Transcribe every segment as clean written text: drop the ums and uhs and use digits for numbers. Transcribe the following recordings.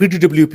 PTWP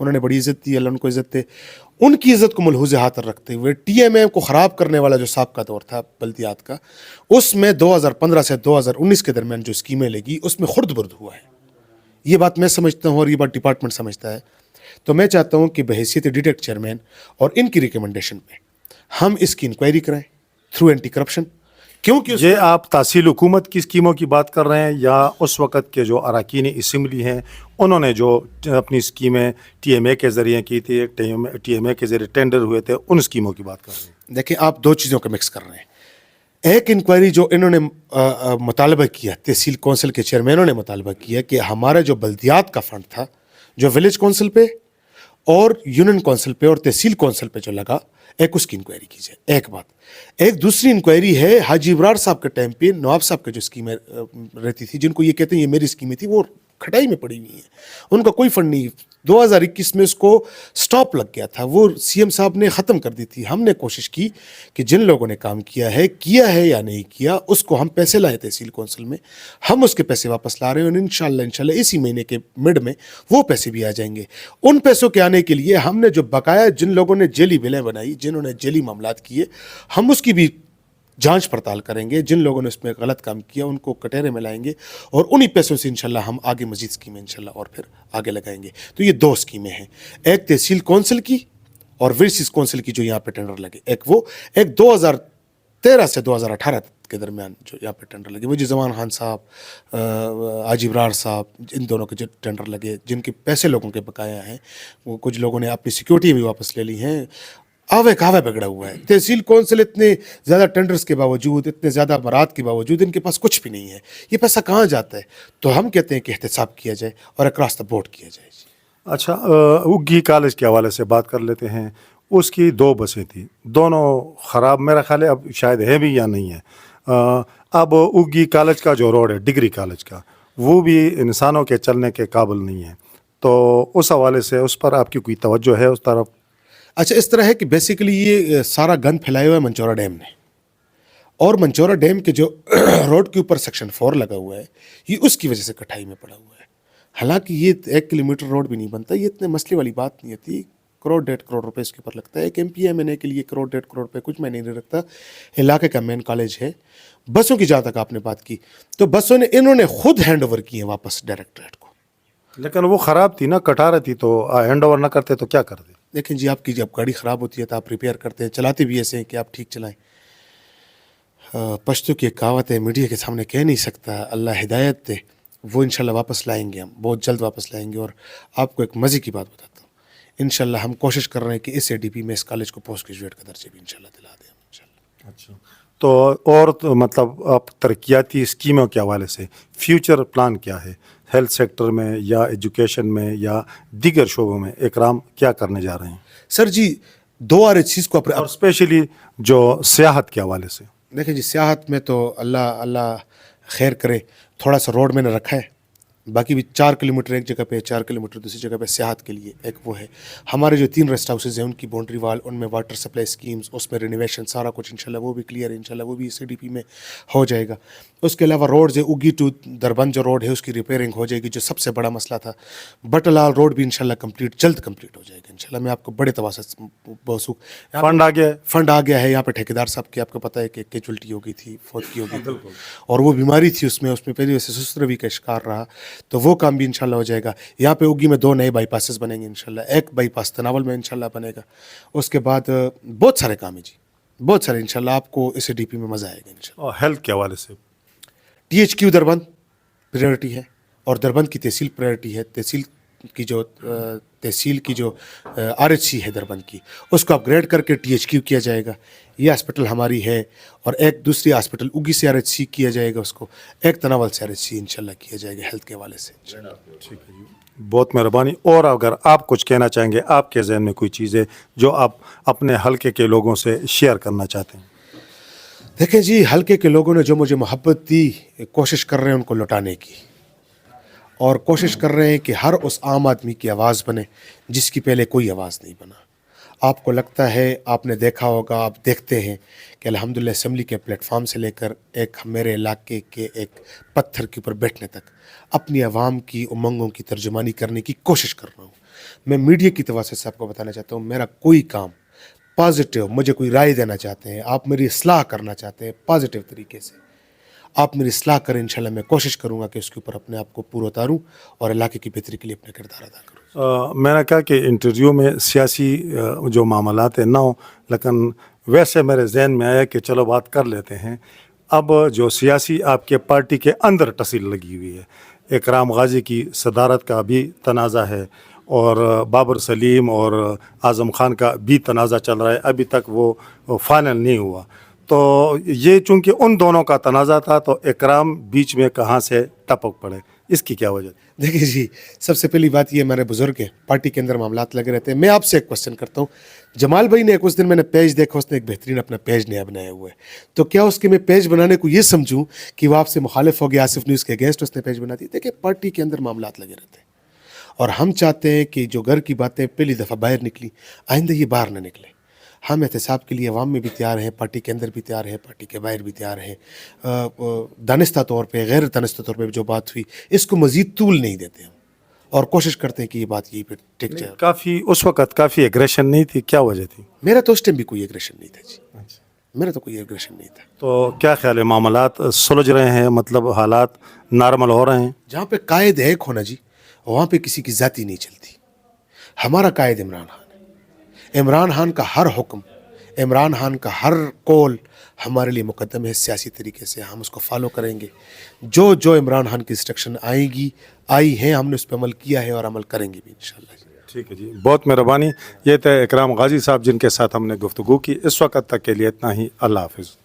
انہوں نے بڑی عزت دی, اللہ ان کو عزت دے. ان کی عزت کو ملحوظ ہاتھ رکھتے ہوئے ٹی ایم اے کو خراب کرنے والا جو سابقہ دور تھا بلدیات کا, اس میں 2015 سے 2019 کے درمیان جو اسکیمیں لگی اس میں خرد برد ہوا ہے. یہ بات میں سمجھتا ہوں اور یہ بات ڈپارٹمنٹ سمجھتا ہے. تو میں چاہتا ہوں کہ بحیثیت ڈیٹیکٹ چیئرمین اور ان کی ریکمنڈیشن پہ ہم اس کی انکوائری کرائیں تھرو اینٹی کرپشن, کیونکہ یہ آپ تحصیل حکومت کی اسکیموں کی بات کر رہے ہیں یا اس وقت کے جو اراکین اسمبلی ہیں انہوں نے جو اپنی اسکیمیں ٹی ایم اے کے ذریعے کی تھی, ٹی ایم اے کے ذریعے ٹینڈر ہوئے تھے, ان اسکیموں کی بات کر رہے ہیں؟ دیکھیں آپ دو چیزوں کو مکس کر رہے ہیں. ایک انکوائری جو انہوں نے مطالبہ کیا, تحصیل کونسل کے چیئرمینوں نے مطالبہ کیا کہ ہمارا جو بلدیات کا فنڈ تھا جو ولیج کونسل پہ اور یونین کونسل پہ اور تحصیل کونسل پہ جو لگا, ایک اس کی انکوائری کی جائے. ایک بات. ایک دوسری انکوائری ہے حاجی ابرار صاحب کے ٹائم پہ نواب صاحب کے جو اسکیمیں رہتی تھی, جن کو یہ کہتے ہیں یہ میری اسکیمیں تھی, وہ کھٹائی میں پڑی ہوئی ہیں, ان کا کوئی فنڈ نہیں. 2021 میں اس کو سٹاپ لگ گیا تھا, وہ سی ایم صاحب نے ختم کر دی تھی. ہم نے کوشش کی کہ جن لوگوں نے کام کیا ہے یا نہیں کیا, اس کو ہم پیسے لائے تحصیل کونسل میں, ہم اس کے پیسے واپس لا رہے ہیں, اور انشاءاللہ اسی مہینے کے مڈ میں وہ پیسے بھی آ جائیں گے. ان پیسوں کے آنے کے لیے ہم نے جو بقایا جن لوگوں نے جیلی بلیں بنائی, جنہوں نے جیلی معاملات کیے, ہم اس کی بھی جانچ پڑتال کریں گے. جن لوگوں نے اس میں غلط کام کیا ان کو کٹہرے میں لائیں گے, اور انہی پیسوں سے انشاءاللہ ہم آگے مزید اسکیمیں انشاءاللہ اور پھر آگے لگائیں گے. تو یہ دو اسکیمیں ہیں, ایک تحصیل کونسل کی اور ورسز کونسل کی جو یہاں پہ ٹینڈر لگے. ایک 2013 سے 2018 کے درمیان جو یہاں پہ ٹینڈر لگے, وہ جو زمان خان صاحب, حاجی ابرار صاحب, ان دونوں کے جو ٹینڈر لگے, جن کے پیسے لوگوں کے بقایا ہیں, وہ کچھ لوگوں نے اپنی سیکیورٹی بھی واپس لے لی ہیں. آوے کہوے بگڑا ہوا ہے. تحصیل کونسل اتنے زیادہ ٹینڈرز کے باوجود, اتنے زیادہ امارات کے باوجود ان کے پاس کچھ بھی نہیں ہے. یہ پیسہ کہاں جاتا ہے؟ تو ہم کہتے ہیں کہ احتساب کیا جائے اور اکراس دا بورڈ کیا جائے. اچھا, اگھی کالج کے حوالے سے بات کر لیتے ہیں. اس کی 2 بسیں تھیں, دونوں خراب میرا خیال ہے, اب شاید ہے بھی یا نہیں ہے. اب اگھی کالج کا جو روڈ ہے, ڈگری کالج کا, وہ بھی انسانوں کے چلنے کے قابل نہیں ہے. تو اس حوالے سے اس پر آپ کی کوئی توجہ ہے اس طرف؟ اچھا, اس طرح ہے کہ بیسیکلی یہ سارا گند پھیلایا ہوا ہے منچورا ڈیم نے, اور منچورا ڈیم کے جو روڈ کے اوپر سیکشن 4 لگا ہوا ہے, یہ اس کی وجہ سے کٹھائی میں پڑا ہوا ہے. حالانکہ یہ 1 کلومیٹر روڈ بھی نہیں بنتا, یہ اتنے مسئلے والی بات نہیں ہوتی. 1.5 کروڑ روپے اس کے اوپر لگتا ہے. ایک ایم پی ایم این اے کے لیے 1.5 کروڑ روپے کچھ میں نہیں رکھتا. علاقے کا مین کالج ہے. بسوں کی جہاں تک آپ نے بات کی, تو بسوں نے انہوں نے خود ہینڈ اوور کی ہیں واپس ڈائریکٹریٹ کو. لیکن وہ خراب تھی نا, کٹا رہی تھی, تو ہینڈ اوور نہ کرتے تو کیا کرتے؟ دیکھیں جی, آپ کی جب گاڑی خراب ہوتی ہے تو آپ ریپیئر کرتے ہیں, چلاتے بھی ایسے ہیں کہ آپ ٹھیک چلائیں. پشتو کی ایک کہاوت ہے, میڈیا کے سامنے کہہ نہیں سکتا, اللہ ہدایت دے. وہ انشاءاللہ واپس لائیں گے, ہم بہت جلد واپس لائیں گے. اور آپ کو ایک مزے کی بات بتاتا ہوں, انشاءاللہ ہم کوشش کر رہے ہیں کہ اس اے ڈی پی میں اس کالج کو پوسٹ گریجویٹ کا درجہ بھی انشاءاللہ دلا دیں انشاءاللہ. اچھا, تو اور تو مطلب آپ ترقیاتی اسکیموں کے حوالے سے فیوچر پلان کیا ہے؟ ہیلتھ سیکٹر میں یا ایجوکیشن میں یا دیگر شعبوں میں اکرام کیا کرنے جا رہے ہیں؟ سر جی, 2 چیز کو اور اسپیشلی جو سیاحت کے حوالے سے. دیکھیں جی, سیاحت میں تو اللہ خیر کرے, تھوڑا سا روڈ میں نے رکھا ہے. باقی بھی 4 کلومیٹر ایک جگہ پہ, 4 کلومیٹر دوسری جگہ پہ سیاحت کے لیے ایک وہ ہے. ہمارے جو 3 ریسٹ ہاؤسز ہیں ان کی باؤنڈری وال, ان میں واٹر سپلائی اسکیمز, اس میں رینوویشن, سارا کچھ انشاءاللہ وہ بھی کلیئر ہے. انشاءاللہ وہ بھی سی ڈی پی میں ہو جائے گا. اس کے علاوہ روڈز ہے, اگھی ٹو دربند جو روڈ ہے اس کی ریپیئرنگ ہو جائے گی, جو سب سے بڑا مسئلہ تھا. بٹ لال روڈ بھی انشاءاللہ جلد کمپلیٹ ہو جائے گا انشاءاللہ. میں آپ کو بڑے تواسط موثوق, فنڈ آ گیا ہے یہاں پہ. ٹھیکیدار صاحب کی آپ کو پتہ ہے کہ کیجولٹی ہو گئی تھی, فوت کی ہو گئی تھی, اور وہ بیماری تھی اس میں پہلی وجہ سے سست روی کا شکار رہا. تو وہ کام بھی انشاءاللہ ہو جائے گا. یہاں پہ اگھی میں 2 نئے بائی پاسز بنیں گے انشاءاللہ. ایک بائی پاس تناول میں انشاءاللہ بنے گا. اس کے بعد بہت سارے کام ہیں جی, بہت سارے. انشاءاللہ آپ کو اس ڈی پی میں مزہ آئے گا انشاءاللہ. اور ہیلتھ کے حوالے سے ٹی ایچ کیو دربند پریورٹی ہے, اور دربند کی تحصیل پریورٹی ہے. تحصیل کی جو آر ایچ سی ہے دربند کی, اس کو اپ گریڈ کر کے ٹی ایچ کیو کیا جائے گا. یہ ہاسپٹل ہماری ہے, اور ایک دوسری ہاسپٹل اگھی سے آر ایچ سی کیا جائے گا, اس کو ایک تناول سے آر ایچ سی انشاءاللہ کیا جائے گا ہیلتھ کے حوالے سے. ٹھیک ہے جی, بہت مہربانی. اور اگر آپ کچھ کہنا چاہیں گے, آپ کے ذہن میں کوئی چیز ہے جو آپ اپنے حلقے کے لوگوں سے شیئر کرنا چاہتے ہیں؟ دیکھیں جی, حلقے کے لوگوں نے جو مجھے محبت دی, کوشش کر رہے ہیں ان کو لوٹانے کی, اور کوشش کر رہے ہیں کہ ہر اس عام آدمی کی آواز بنے جس کی پہلے کوئی آواز نہیں بنا. آپ کو لگتا ہے, آپ نے دیکھا ہوگا, آپ دیکھتے ہیں کہ الحمدللہ اسمبلی کے پلیٹ فارم سے لے کر ایک میرے علاقے کے ایک پتھر کے اوپر بیٹھنے تک اپنی عوام کی امنگوں کی ترجمانی کرنے کی کوشش کر رہا ہوں. میں میڈیا کی تواسط سے آپ کو بتانا چاہتا ہوں میرا کوئی کام پازیٹیو، مجھے کوئی رائے دینا چاہتے ہیں، آپ میری اصلاح کرنا چاہتے ہیں پازیٹیو طریقے سے، آپ میری اصلاح کریں، انشاءاللہ میں کوشش کروں گا کہ اس کے اوپر اپنے آپ کو پورا اتاروں اور علاقے کی بہتری کے لیے اپنا کردار ادا کروں. میں نے کہا کہ انٹرویو میں سیاسی جو معاملات ہیں نہ ہوں، لیکن ویسے میرے ذہن میں آیا کہ چلو بات کر لیتے ہیں. اب جو سیاسی آپ کے پارٹی کے اندر ٹسل لگی ہوئی ہے، اکرام غازی کی صدارت کا بھی تنازع ہے اور بابر سلیم اور اعظم خان کا بھی تنازع چل رہا ہے، ابھی تک وہ فائنل نہیں ہوا. تو یہ چونکہ ان دونوں کا تنازع تھا تو اکرام بیچ میں کہاں سے ٹپک پڑے، اس کی کیا وجہ؟ دیکھیے جی، سب سے پہلی بات یہ ہمارے بزرگ ہیں، پارٹی کے اندر معاملات لگے رہتے ہیں. میں آپ سے ایک کوشچن کرتا ہوں، جمال بھائی نے ایک اس دن میں نے پیج دیکھا، اس نے ایک بہترین اپنا پیج نیا بنایا ہوا ہے، تو کیا اس کے میں پیج بنانے کو یہ سمجھوں کہ وہ آپ سے مخالف ہو گیا، آصف نیوز کے اگینسٹ اس نے پیج بنا دی؟ دیکھیں پارٹی کے اندر معاملات لگے رہتے ہیں اور ہم چاہتے ہیں کہ جو گھر کی باتیں پہلی دفعہ باہر نکلی آئندہ یہ باہر نہ نکلے. ہم احتساب کے لیے عوام میں بھی تیار ہیں، پارٹی کے اندر بھی تیار ہیں، پارٹی کے باہر بھی تیار ہیں. دانستہ طور پہ، غیر دانستہ طور پہ جو بات ہوئی اس کو مزید طول نہیں دیتے ہم اور کوشش کرتے ہیں کہ یہ بات یہی پہ ٹک جائے. کافی اس وقت کافی ایگریشن نہیں تھی، کیا وجہ تھی؟ میرا تو اس ٹائم بھی کوئی ایگریشن نہیں تھا جی، میرا تو کوئی ایگریشن نہیں تھا. تو کیا خیال ہے، معاملات سلجھ رہے ہیں، مطلب حالات نارمل ہو رہے ہیں؟ جہاں پہ قائد ایک ہونا جی، وہاں پہ کسی کی ذاتی نہیں چلتی. ہمارا قائد عمران خان ہے، عمران خان کا ہر حکم، عمران خان کا ہر قول ہمارے لیے مقدم ہے. سیاسی طریقے سے ہم اس کو فالو کریں گے. جو عمران خان کی انسٹرکشن آئی ہیں ہم نے اس پہ عمل کیا ہے اور عمل کریں گے بھی انشاءاللہ. ٹھیک ہے جی، بہت مہربانی. یہ تھے اکرام غازی صاحب جن کے ساتھ ہم نے گفتگو کی. اس وقت تک کے لیے اتنا ہی. اللہ حافظ.